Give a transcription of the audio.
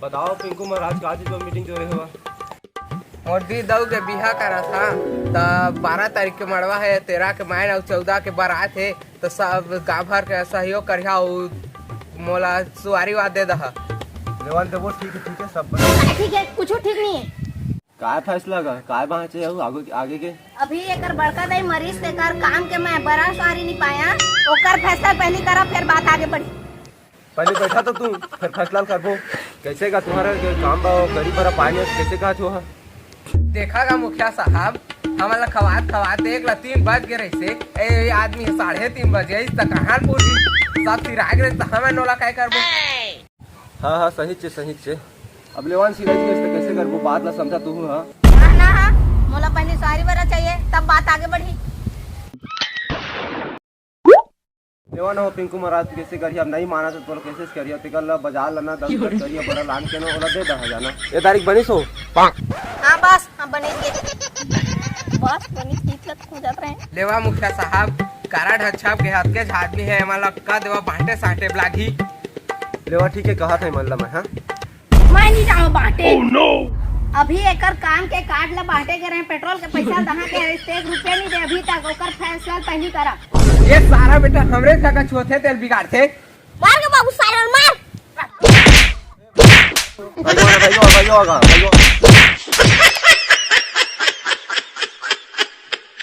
बताओ पिंकू महाराज का जो मीटिंग जो रहे हुआ और दी दऊ के बिहा करा था तो 12 तारीख के मड़वा है, 13 के मायन और 14 के बारात है। तो सब गाँव भर के सहयोग करिया मोला सुवारी वाद दे दहा। लेवन देवो ठीक है सब ठीक है, कुछ ठीक नहीं है। काय फैसला का काय बात चाहिए आगे के अभी एकर बड़का दाई मरीज के कर काम के मैं बड़ा सारी नहीं पाया, ओकर फैसला पहले करा फिर बात आगे बढ़ी। पहले बैठा तो तू फिर फैसला करबो कैसे का तुम्हारा काम बा गरीब भरा पानी कैसे का छो है। देखा गा मुखिया साहब हमारा खवात 3 बज गए रही आदमी 3:30 बजे तक कहाँ पूरी सब सिराग रहे तो हमें नोला काय करबो। हाँ सही छे अब लेवान सीधा कैसे करबो बात ला समझा तू। हाँ ना मोला पहले सारी बरा चाहिए तब बात आगे बढ़ी। लेवान हो पिंकू महाराज कैसे करिए अब नहीं माना तो कैसे करिए तिकल बाजार लाना 10 करिए बड़ा लान के ना ओला दे दहा जाना ये तारीख बनी सो हां बस हम बनेंगे बस बनी ठीक हो जात रहे। लेवा मुखिया साहब कारा ढच्छाप के हाथ के आदमी है हमारा का देवा बांटे साटे लागी। लेवा ठीक है कहा था मल्ला मैं। हाँ मैं नहीं जाऊँ बांटे। oh, no! अभी एकर काम के कार्ड ला बांटे के रहे पेट्रोल के पैसा दहा के 1 रुपया नहीं दे अभी तक ओकर फैसला पहली करा। ये सारा बेटा हमरे जगह छुते तेल बिगाड़ते मार के बाबू साइरन मार। भाइयों